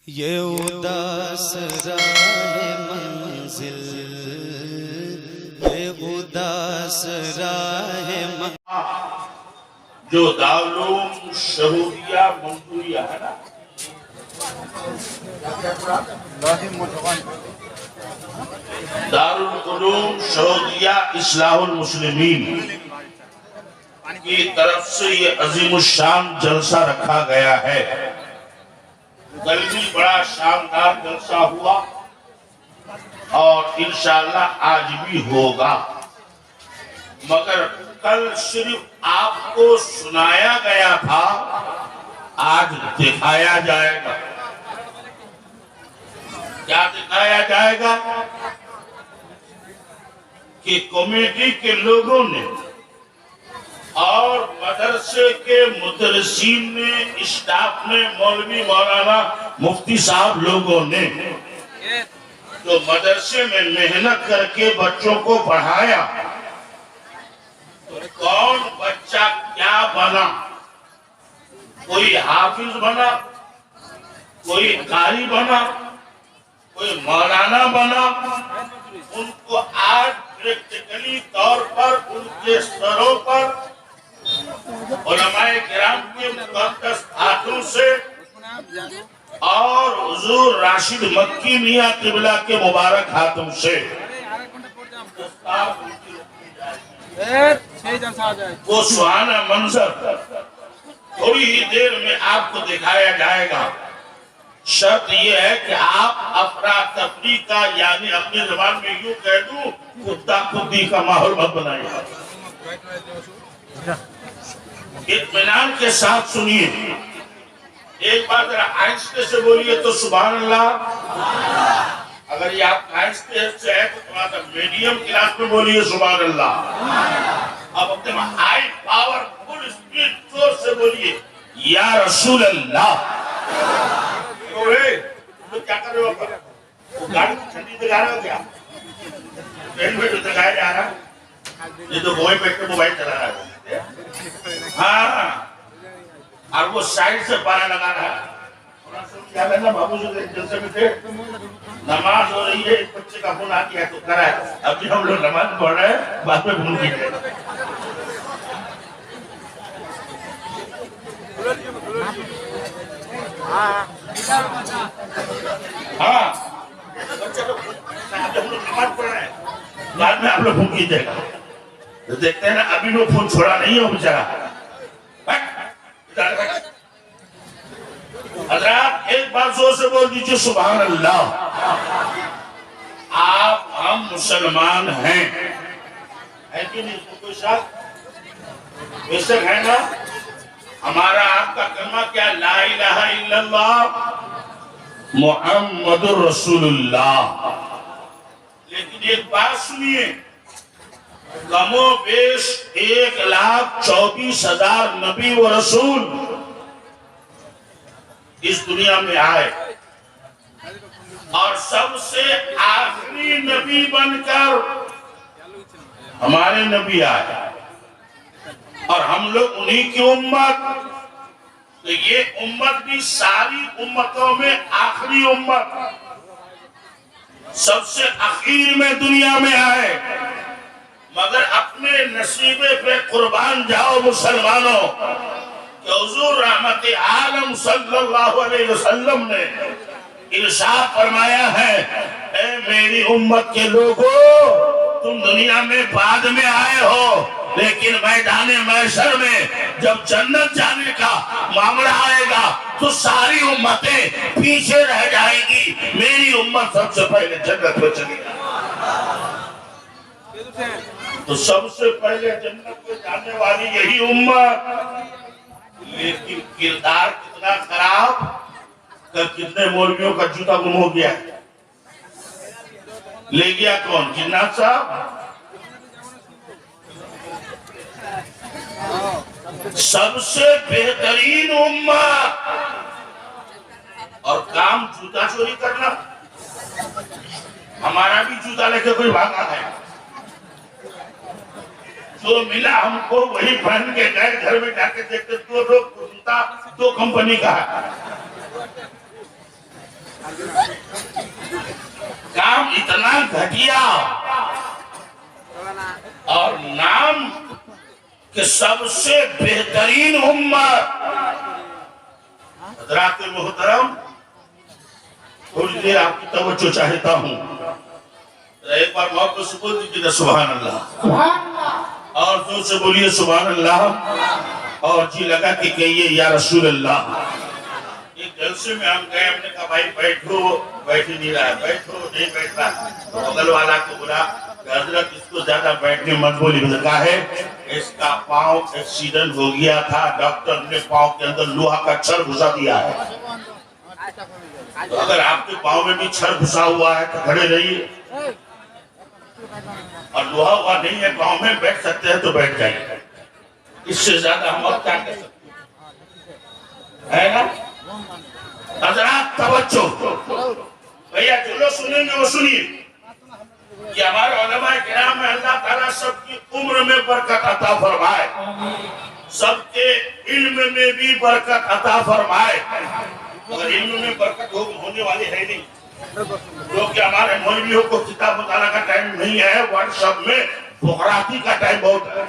یہ اداس راہ منزل، یہ اداس راہ منزل جو دارالعلوم شہودیہ منصوریہ ہے نا، دارالعلوم شہودیہ اصلاح المسلمین کی طرف سے یہ عظیم الشان جلسہ رکھا گیا ہے۔ کل بھی بڑا شاندار جلسہ ہوا اور انشاءاللہ آج بھی ہوگا، مگر کل صرف آپ کو سنایا گیا تھا، آج دکھایا جائے گا۔ کیا دکھایا جائے گا؟ کہ کمیٹی کے لوگوں نے اور مدرسے کے مدرسین نے، اسٹاف نے، مولوی مولانا مفتی صاحب لوگوں نے جو مدرسے میں محنت کر کے بچوں کو پڑھایا، تو کون بچہ کیا بنا؟ کوئی حافظ بنا، کوئی قاری بنا، کوئی مولانا بنا۔ ان کو آج پریکٹیکلی طور پر ان کے سروں پر علماء کرام کے مقدس ہاتھوں سے اور حضور راشد مکی میاں قبلہ کے مبارک ہاتھوں سے وہ سہانا منظر تھوڑی ہی دیر میں آپ کو دکھایا جائے گا۔ شرط یہ ہے کہ آپ افراتفری کا، یعنی اپنی زبان میں یوں کہہ دوں، کتا کتی کا ماحول مت بنائیے۔ اطمینان کے ساتھ سنیے۔ ایک بار ذرا آہستہ سے بولیے تو سبحان اللہ۔ اگر یہ آپ آہستہ سے ہے تو تھوڑا سا میڈیم کلاس میں بولیے سبحان اللہ۔ اب اپنے ہائی پاور فل اسپیڈ زور سے بولیے یا رسول اللہ۔ تو کیا کر رہے ہو آپ؟ وہ گاڑی کی چھنڈی دکھا رہے ہو کیا؟ پین میں جو دکھایا جا رہا ہے، یہ تو بوئی بیٹھ کے موبائل چلا رہا ہے۔ ہاں، اور وہ سائڈ سے پارا لگا رہا ہے۔ کیا کرنا بابو سے جلسے میں تھے، نماز ہو رہی ہے، ایک بچے کا فون آ گیا تو کرا ہے، ابھی ہم لوگ نماز پڑھ رہے ہیں، بعد میں فون کیجئے۔ ہاں بچے لوگ ہم لوگ نماز پڑھ رہے ہیں، بعد میں آپ لوگ فون کیجئے گا۔ تو دیکھتے ہیں نا، ابھی لوگ فون چھوڑا نہیں ہو بیچارہ۔ حضرات ایک بار زور سے بول دیجئے سبحان اللہ۔ آپ ہم مسلمان ہیں، ہے کہ نہیں؟ اس کو کوئی شک؟ بے شک ہے نا؟ ہمارا آپ کا کلمہ کیا؟ لا الہ الا اللہ محمد الرسول اللہ۔ لیکن ایک بات سنیے، کم و بیش 1,24,000 نبی و رسول اس دنیا میں آئے، اور سب سے آخری نبی بن کر ہمارے نبی آئے، اور ہم لوگ انہی کی امت۔ تو یہ امت بھی ساری امتوں میں آخری امت، سب سے اخیر میں دنیا میں آئے، مگر اپنے نصیبے پہ قربان جاؤ مسلمانوں کہ حضور رحمت عالم صلی اللہ علیہ وسلم نے ارشاد فرمایا ہے، اے میری امت کے لوگوں، تم دنیا میں بعد میں آئے ہو، لیکن میدان محشر میں جب جنت جانے کا معاملہ آئے گا تو ساری امتیں پیچھے رہ جائیں گی، میری امت سب سے پہلے جنت میں چلی گئی۔ تو سب سے پہلے جنت میں جانے والی یہی امت، لیکن کردار کتنا خراب کہ کتنے مولویوں کا جوتا گم ہو گیا۔ لے گیا کون؟ جنات صاحب۔ سب سے بہترین امت، اور کام جوتا چوری کرنا۔ ہمارا بھی جوتا لے کے کوئی بھاگا ہے، جو ملا ہم کو وہی پہن کے گئے، گھر میں جا کے دیکھتے دو کمپنی کا ہے۔ کام اتنا گھٹیا اور نام کہ سب سے بہترین امت. حضرات محترم تھوڑی دیر آپ کی توجہ چاہتا ہوں. ایک بار موقع سے بول دیجیے سبحان اللہ, اور زور سے بولیے سبحان اللہ, اور جی لگا کہ کہیے یا رسول اللہ. ایک جلسے میں ہم گئے, ہم نے کہا بھائی بیٹھو, بیٹھ نہیں رہا, بیٹھو نہیں بیٹھ رہا. بغل والا کو بولا کہ حضرت اس کو زیادہ بیٹھنے مت بولی. کہا ہے اس کا پاؤں ایکسیڈنٹ ہو گیا تھا, ڈاکٹر نے پاؤں کے اندر لوہا کا چھر گھسا دیا ہے. تو اگر آپ کے پاؤں میں بھی چھر گھسا ہوا ہے تو کھڑے رہیے, اور لوہا ہوا نہیں ہے پاؤں میں, بیٹھ سکتے ہیں تو بیٹھ جائیے. اس سے زیادہ ہم اور کیا کر سکتے ہیں, ہے نا. حضرات توجہ, بھیا جو لوگ سنیں گے وہ سنیے کہ ہمارے علماء کرام میں اللہ تعالیٰ سب کی عمر میں برکت عطا فرمائے, سب کے علم میں بھی برکت عطا فرمائے. مگر علم میں برکت ہونے والی ہے نہیں, کیونکہ ہمارے مولویوں کو کتاب مطالعہ کا ٹائم نہیں ہے, واٹس ایپ میں بغراتی کا ٹائم بہت ہے.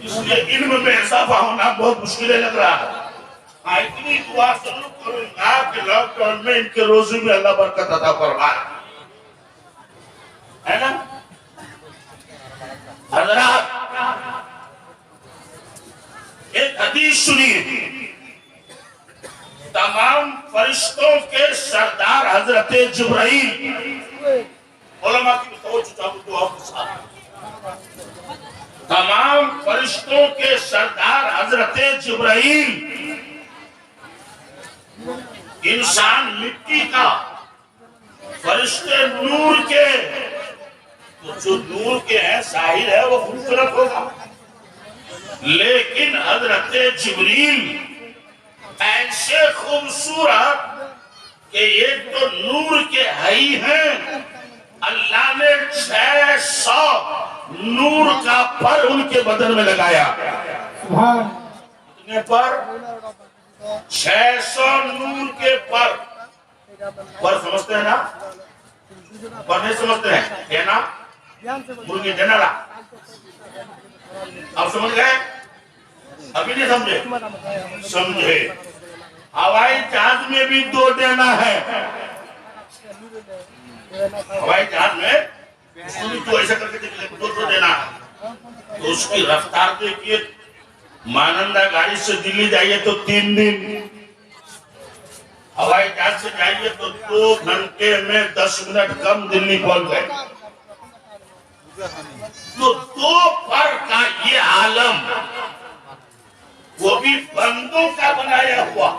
اس لیے علم میں اضافہ ہونا بہت مشکل لگ رہا ہے. اتنی دعا ضرور کروں گا کہ لاک ڈاؤن میں ان کے روزی میں اللہ برکت عطا فرمائے, ہے نا. حضرات ایک حدیث سنیے. تمام فرشتوں کے سردار حضرت جبرائیل, علماء کی توجہ چاہوں تو آپ کے ساتھ, تمام فرشتوں کے سردار حضرت جبرائیل انسان مٹی کا, فرشتے نور کے. تو جو نور کے ہیں ظاہر ہے وہ خوبصورت ہوگا, لیکن حضرت جبریل ایسے خوبصورت کہ ایک تو نور کے ہی ہیں, اللہ نے 600 نور کا پر ان کے بدن میں لگایا. کتنے پر؟ 600 نور کے پر. پر سمجھتے ہیں نا, پر نہیں سمجھتے ہیں, کیا نا مرغی جنرا, آپ سمجھ گئے؟ ابھی نہیں سمجھے؟ سمجھے. ہوائی جہاز میں بھی 2 دینا ہے. ہوائی جہاز میں تو ایسا کر کے دیکھ 2 دینا ہے. تو اس کی رفتار دیکھیے, مانندہ گاڑی سے دلی جائیے تو 3 دن, ہوائی جہاز سے جائیے تو 2 گھنٹے میں 10 منٹ کم دلی پہنچ گئے. تو 2 پر کا یہ عالم, وہ بھی بندوں کا بنایا ہوا,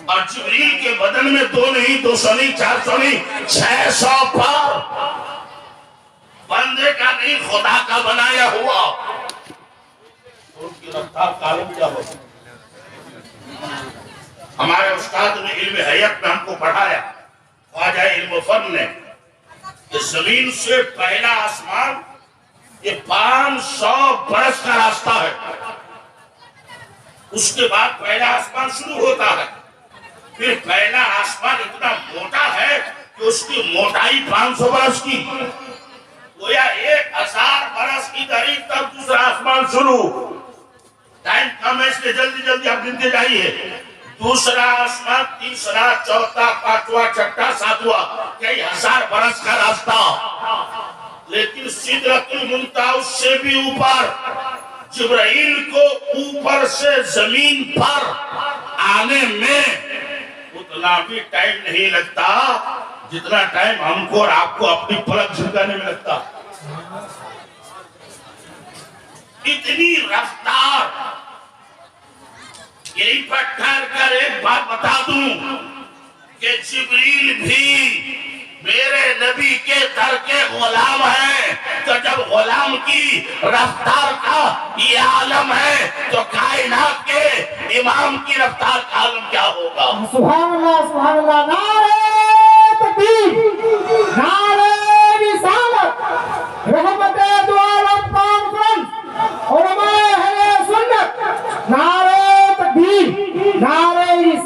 اور جبریل کے بدن میں 2 نہیں, 200 نہیں, 400 نہیں, 600 پر. بندے کا نہیں, خدا کا بنایا ہوا. ان کی رفتار کا عالم کیا ہو. ہمارے استاد نے علم حیات میں ہم کو پڑھایا, خواجہ علم فن نے, کہ زمین سے پہلا آسمان یہ 500 برس کا راستہ ہے. اس کے بعد پہلا آسمان شروع ہوتا ہے. پھر پہلا آسمان اتنا موٹا ہے کہ اس کی موٹائی 500 برس کی, گویا 1000 برس کی دری تب دوسرا آسمان شروع. ٹائم کم ہے اس لیے جلدی جلدی آپ گنتے جائیے. دوسرا آسمان, تیسرا, چوتھا, 5واں, 6واں, 7واں, کئی 1000 برس کا راستہ. لیکن سدرۃ المنتہا اس سے بھی اوپر. جبرائیل کو اوپر سے زمین پر آنے میں اتنا بھی ٹائم نہیں لگتا جتنا ٹائم ہم کو اور آپ کو اپنی پلک جھمکانے میں لگتا. اتنی رفتار. یہی پر ٹھہر کر ایک بات بتا دوں کہ جبریل بھی میرے نبی کے در کے غلام ہیں. تو جب غلام کی رفتار کا یہ عالم ہے تو کائنات کے امام کی رفتار کا عالم کیا ہوگا. سبحان اللہ, سبحان اللہ. نعرہ تکبیر, نعرہ رسالت, رحمت دو عالم کانفرنس, علماء اہل سنت. نعرہ تکبیر, نعرہ رسالت.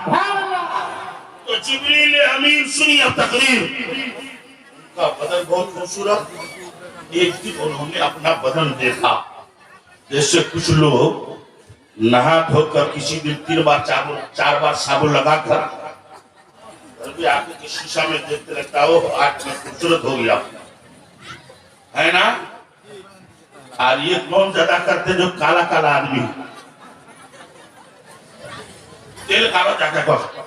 سبحان اللہ تو جبریل امین سنی اب تقریر ان کا بدن بہت خوبصورت ایک دن انہوں نے اپنا بدن دیکھا جیسے کچھ لوگ نہا دھو کر کسی دن 3 بار 4 بار صابن لگا کر بھی آگے کے شیشہ میں دیکھتے رہتا ہو آج میں خوبصورت ہو گیا ہے نا اور یہ کون زیادہ کرتے جو کالا کالا آدمی تیل کھانا جاتا کر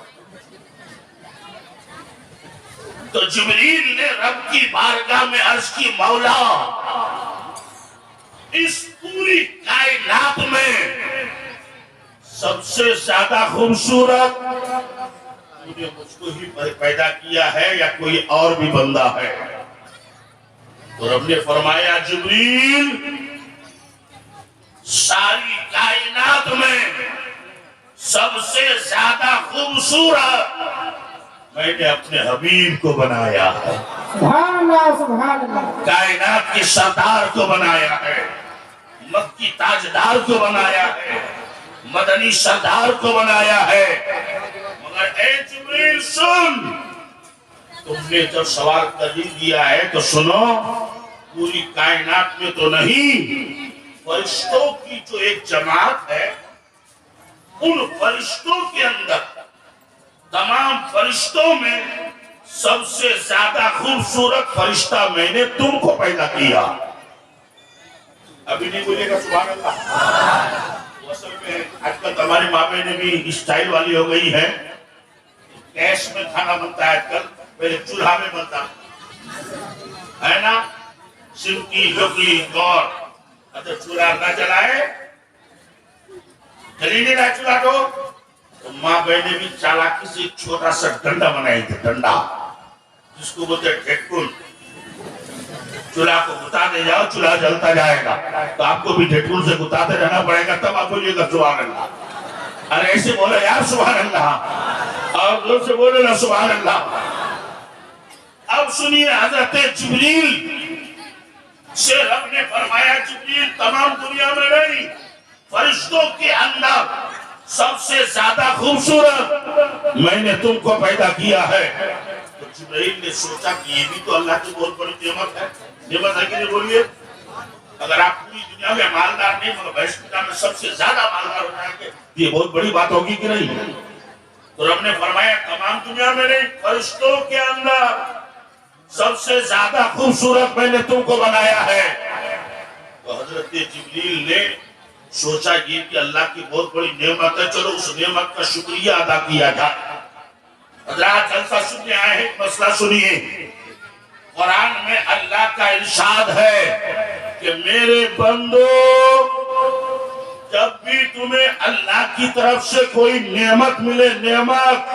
تو جبریل نے رب کی بارگاہ میں عرض کی مولا اس پوری کائنات میں سب سے زیادہ خوبصورت تو نے مجھ کو ہی پیدا کیا ہے یا کوئی اور بھی بندہ ہے تو رب نے فرمایا جبریل ساری کائنات میں سب سے زیادہ خوبصورت میں نے اپنے حبیب کو بنایا ہے سبحان اللہ سبحان اللہ کائنات کے سردار کو بنایا ہے مکی تاجدار کو بنایا ہے مدنی سردار کو بنایا ہے مگر اے جبریل سن تم نے جب سوال کر ہی دیا ہے تو سنو پوری کائنات میں تو نہیں فرشتوں کی جو ایک جماعت ہے ان فرشتوں کے اندر تمام فرشتوں میں سب سے زیادہ خوبصورت فرشتہ میں نے تم کو پیدا کیا ابھی نہیں بولے گا سبحان اللہ اصل میں آج کل ہماری ماں بہنیں بھی اسٹائل والی ہو گئی ہے گیس میں کھانا بنتا ہے آج کل پہلے چولہا میں بنتا ہے نا سمکی جوکی گور اگر چولہا نہ جلائے جلینے نہ چولہا تو ماں بہنیں بھی چالاکی سے ایک چھوٹا سا ڈنڈا بنائی تھے ڈنڈا جس کو بولتے ڈھیٹکن چولہا کو گھتاتے جاؤ چولہا جلتا جائے گا تو آپ کو بھی ڈھیٹکن سے گھتاتے رہنا پڑے گا تب آپ بولیے گا سبحان اللہ ارے ایسے بولو یار سبحان اللہ اور دور سے بولو نا سبحان اللہ اب سنیے حضرت جبریل سے رب نے فرمایا جبریل تمام دنیا میں نہیں فرشتوں کے اندر سب سے زیادہ خوبصورت میں نے تم کو پیدا کیا ہے تو جبریل نے سوچا کہ یہ بھی تو اللہ کی بہت بڑی نعمت ہے نعمت ہے کہ نہیں بولیے اگر آپ پوری دنیا میں مالدار نہیں مگر بہشت میں سب سے زیادہ مالدار ہو جائیں گے یہ بہت بڑی بات ہوگی کہ نہیں تو رب نے فرمایا تمام دنیا میں نہیں فرشتوں کے اندر سب سے زیادہ خوبصورت میں نے تم کو بنایا ہے تو حضرت جبریل نے سوچا یہ کہ اللہ کی بہت بڑی نعمت ہے چلو اس نعمت کا شکریہ ادا کیا جائے حضرات جلسہ سننے آئے ہیں ایک مسئلہ سنیے قرآن میں اللہ کا ارشاد ہے کہ میرے بندو جب بھی تمہیں اللہ کی طرف سے کوئی نعمت ملے نعمت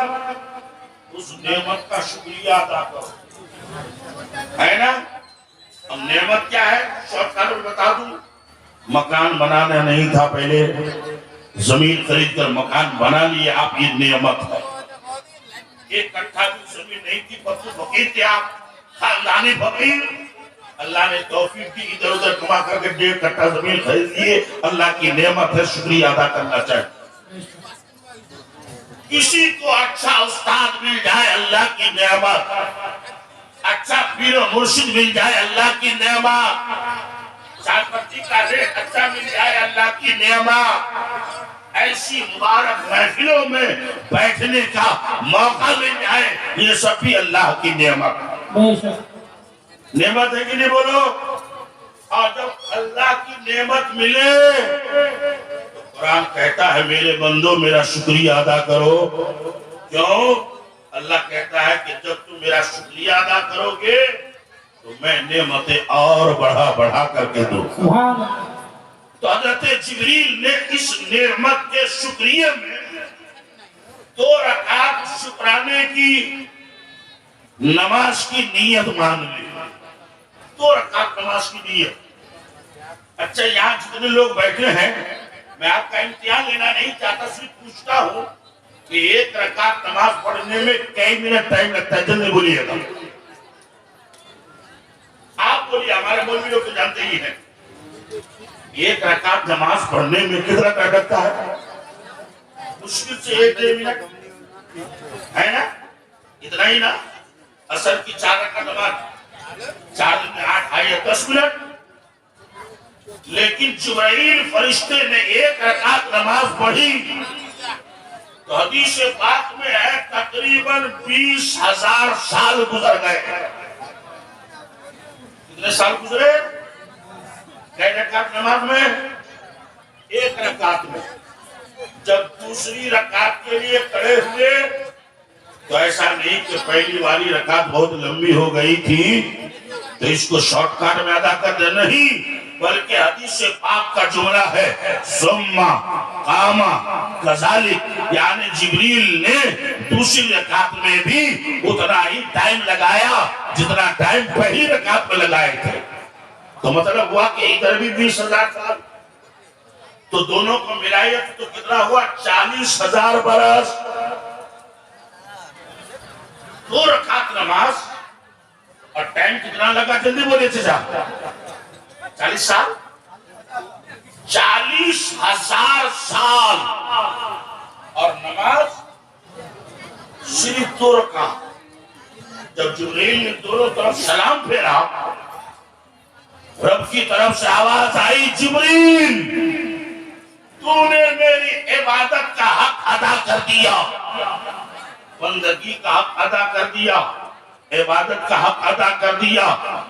اس نعمت کا شکریہ ادا کرو ہے نا اب نعمت کیا ہے شارٹ کٹ میں بتا دوں مکان بنانا نہیں تھا پہلے زمین خرید کر مکان بنا لیے آپ یہ نعمت ہے ایک کٹھا بھی زمین نہیں تھی پتو فقیر تھے آپ خاندانی فقیر اللہ نے توفیق دی ادھر ادھر کما کر کے 1.5 کٹھا زمین خرید لیے اللہ کی نعمت ہے شکریہ ادا کرنا چاہیے کسی کو اچھا استاد مل جائے اللہ کی نعمت اچھا پیر و مرشد مل جائے اللہ کی نعمت چار پتی کا ریٹ اچھا مل جائے اللہ کی نعمت ایسی مبارک محفلوں میں بیٹھنے کا موقع مل جائے یہ سب بھی اللہ کی نعمت نعمت ہے کہ نہیں بولو اور جب اللہ کی نعمت ملے تو قرآن کہتا ہے میرے بندو میرا شکریہ ادا کرو کیوں اللہ کہتا ہے کہ جب تم میرا شکریہ ادا کرو گے تو میں نعمتیں اور بڑھا بڑھا کر کے دوں تو حضرت جبریل نے اس نعمت کے شکریہ میں 2 رکعت شکرانے کی نماز کی نیت مان لی 2 رکعت نماز کی نیت اچھا یہاں جتنے لوگ بیٹھے ہیں میں آپ کا امتحان لینا نہیں چاہتا صرف پوچھتا ہوں کہ 1 رکعت نماز پڑھنے میں کئی منٹ ٹائم لگتا ہے جلدی بولیے گا آپ بولیے ہمارے مولوی لوگ تو جانتے ہی ہیں ایک رکعت نماز پڑھنے میں کتنا ٹائم لگتا ہے؟ مشکل سے 1-1.5 منٹ ہے نا، اتنا ہی نا۔ عصر کی 4 رکعت نماز 4 میں 8 آئے 10 منٹ، لیکن جبرائیل فرشتے نے 1 رکعت نماز پڑھی تو حدیث پاک میں ہے تقریباً 20,000 سال گزر گئے۔ کتنے سال گزرے؟ کئی رکعت نماز میں؟ 1 رکعت میں۔ جب دوسری رکعت کے لیے کھڑے ہوئے تو ایسا نہیں کہ پہلی والی رکعت بہت لمبی ہو گئی تھی تو اس کو شارٹ کٹ میں ادا کر دے، نہیں، بلکہ حدیث پاک کا جملہ ہے ثم قام کذالک، یعنی جبریل نے دوسری رکعت میں بھی اتنا ہی ٹائم لگایا جتنا ٹائم پہلی رکعت میں لگائے تھے۔ تو مطلب ہوا کہ ادھر بھی 20,000 سال، تو دونوں کو ملائے تو کتنا ہوا؟ 40,000 برس۔ 2 رکعت نماز اور ٹائم کتنا لگا؟ جلدی بولے چچا۔ 40 سال، 40,000 سال، اور نماز صرف 2 رکعت۔ جب جبریل نے دونوں طرف سلام پھیرا، رب کی طرف سے آواز آئی، جبریل تو نے میری عبادت کا حق ادا کر دیا، بندگی کا حق ادا کر دیا، عبادت کا حق ادا کر دیا،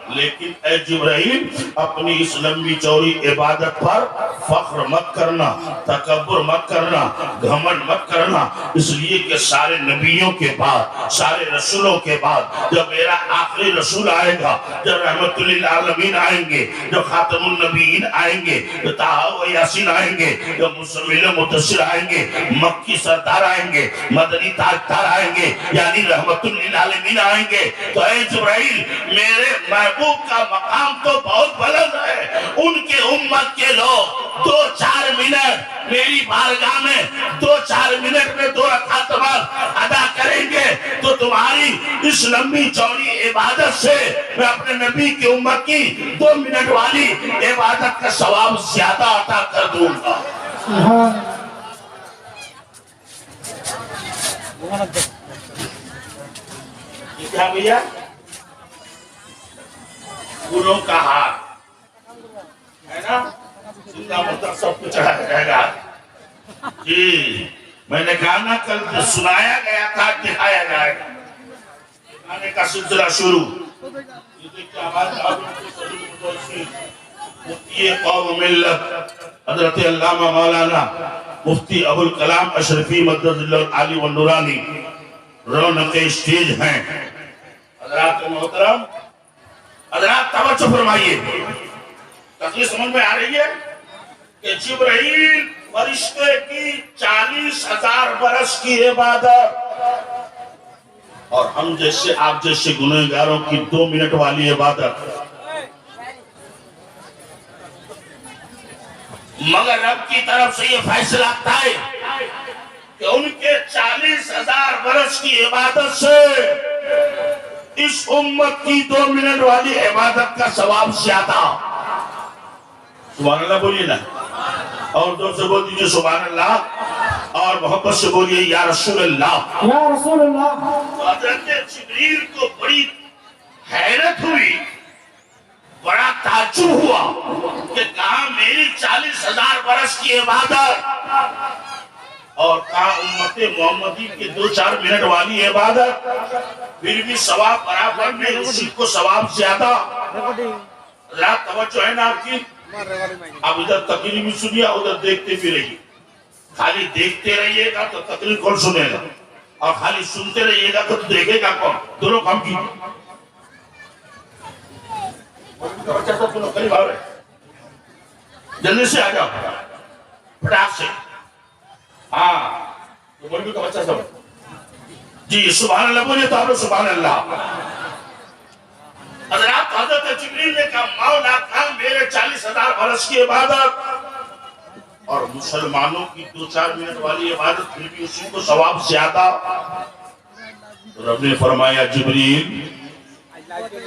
لیکن اے جبرائیل اپنی اس لمبی چوڑی عبادت پر فخر مت کرنا، تکبر مت کرنا، گھمنڈ مت کرنا، اس لیے کہ سارے نبیوں کے بعد، سارے رسولوں کے بعد جب میرا آخری رسول آئے گا، جب رحمت للعالمین آئیں گے، جب خاتم النبیین آئیں گے، جب طٰہٰ و یاسین آئیں گے، جب مزمل و مدثر آئیں گے، مکی سردار آئیں گے، مدنی تاجدار آئیں گے، یعنی رحمت للعالمین آئیں گے، تو اے جبرائیل میرے محبوب کا مقام تو بہت بلند ہے، ان کے امت کے لوگ 2-4 منٹ میری بارگاہ میں 2-4 منٹ میں 2 رکعت نماز ادا کریں گے تو تمہاری اس لمبی چوڑی عبادت سے میں اپنے نبی کی امت کی 2 منٹ والی عبادت کا ثواب زیادہ عطا کر دوں گا۔ یہ کیا بھیا؟ گنوں کا ہاتھ ہے نا، زندہ مطلب سب کچھ چڑھایا جائے گا۔ جی میں نے کہا نا کل سنایا گیا تھا، دکھایا جائے گا، دکھانے کا سلسلہ شروع۔ مفتی قوم ملت حضرت علامہ مولانا مفتی ابوالکلام اشرفی مدد اللہ العالی والنورانی رونق اسٹیج ہیں۔ حضرات محترم، حضرات توجہ فرمائیے، تقریر سمجھ میں آ رہی ہے کہ جبرائیل فرشتے کی 40,000 برس کی عبادت اور ہم جیسے آپ جیسے گنہگاروں کی 2 منٹ والی عبادت، مگر رب کی طرف سے یہ فیصلہ آتا ہے کہ ان کے 40,000 برس کی عبادت سے اس امت کی 2 منٹ والی عبادت کا ثواب زیادہ۔ سبحان اللہ بولیے نا، اور دور سے بول دیجئے سبحان اللہ، اور محبت سے بولیے یا رسول اللہ، یا رسول اللہ۔ حضرت جبریل کو بڑی حیرت ہوئی، بڑا تعجب ہوا کہ کہاں میری 40,000 برس کی عبادت اور کہاں امت محمدی کے 2-4 منٹ والی عبادت، پھر بھی ثواب برابر میں، اسی کو ثواب زیادہ۔ حضرات توجہ ہے نا آپ کی، اب ادھر تقریر بھی سنیے ادھر دیکھتے بھی رہیے، خالی دیکھتے رہیے گا تو تقریر کون سنے گا، اور خالی سنتے رہیے گا تو دیکھے گا کون، دونوں کام کی۔ بچہ سب دونوں قریب آ رہے جلدی سے آ جاؤ، پٹاک سے، ہاں تو بول بھی کا بچہ سب جی سبحان اللہ بولیے تو آپ لوگ سبحان اللہ۔ حضرات حضرت جبریل نے کہا مولا کا میرے 40,000 برس کی عبادت اور مسلمانوں کی 2-4 منٹ والی عبادت، پھر بھی اسی کو ثواب زیادہ۔ رب نے فرمایا جبریل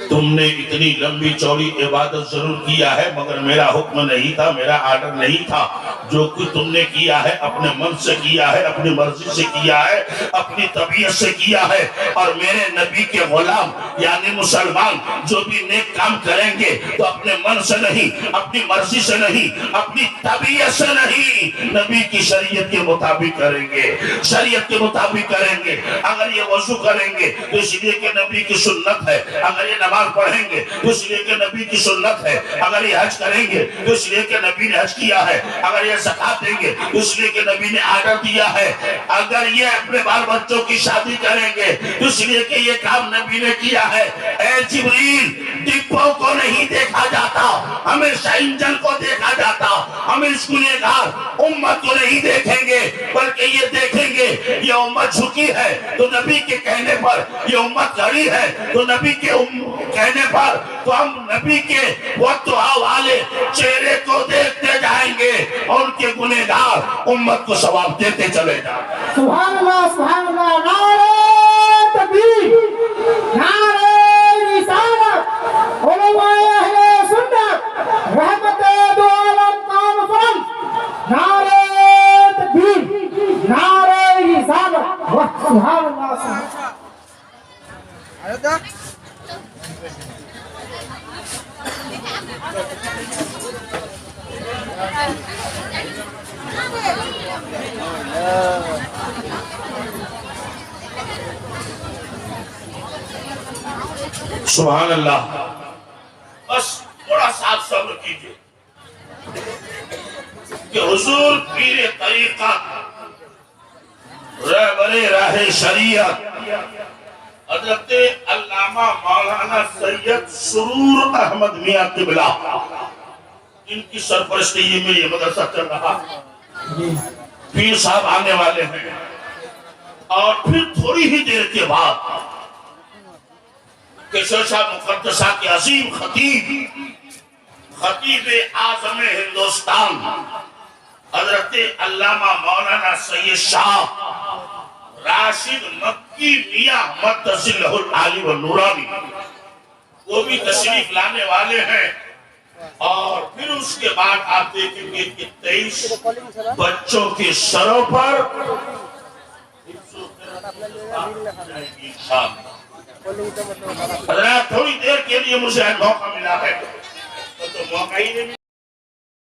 تم نے اتنی لمبی چوڑی عبادت ضرور کیا ہے مگر میرا حکم نہیں تھا، میرا آرڈر نہیں تھا۔ جو کچھ تم نے کیا ہے اپنے من سے کیا ہے، اپنی مرضی سے کیا ہے، اپنی طبیعت سے کیا ہے۔ اور میرے نبی کے غلام یعنی مسلمان جو بھی نیک کام کریں گے تو اپنے من سے نہیں، اپنی مرضی سے نہیں، اپنی طبیعت سے نہیں، نبی کی شریعت کے مطابق کریں گے، شریعت کے مطابق کریں گے۔ اگر یہ وضو کریں گے تو اس لیے کہ نبی کی سنت ہے، اگر یہ نماز پڑھیں گے تو اس لیے کہ نبی کی سنت ہے، اگر یہ حج کریں گے تو اس لیے کہ نبی نے حج کیا ہے، اگر یہ زکات دیں گے تو اس لیے کہ نبی نے آرڈر دیا ہے، اگر یہ اپنے بال بچوں کی شادی کریں گے تو اس لیے کہ یہ کام نبی نے کیا ہے۔ اے جبریل، ڈبوں کو نہیں دیکھا جاتا، ہمیشہ انجن کو دیکھا جاتا، ہم اس گنہگار امت کو نہیں دیکھیں گے بلکہ یہ دیکھیں گے یہ امت جھکی ہے تو نبی کے کہنے پر، یہ امت کھڑی ہے تو نبی کے کہنے پر، تو ہم نبی کے وقتہ والے چہرے کو دیکھتے جائیں گے اور ان کے گنہگار امت کو ثواب دیتے چلے جائیں گے۔ سبحان اللہ، سبحان اللہ، نعرہ تکبیر، نعرہ رسالت، علماء اہل سنت، رحمت دو عالم کانفرنس، نعرہ تکبیر، نعرہ رسالت، سبحان اللہ، سبحان اللہ۔ سبحان اللہ۔ بس تھوڑا سا صبر کیجئے کہ حضور پیر طریقت، رہبر راہ شریعت، حضرت علامہ مولانا سید سرور احمد میاں قبلہ، ان کی سرپرستی میں یہ مدرسہ چل رہا، پیر صاحب آنے والے ہیں، اور پھر تھوڑی ہی دیر کے بعد کشور شاہ مقدسہ کے عظیم خطیب اعظم ہندوستان حضرت علامہ مولانا سید شاہ راشد مکی میاں متصل العالی و نورانی، وہ بھی تشریف لانے والے ہیں۔ اور پھر اس کے بعد آپ دیکھیں گے کہ 23 بچوں کے سروں پر حضرات تھوڑی دیر کے لیے مجھے موقع ملا ہے تو موقع ہی نہیں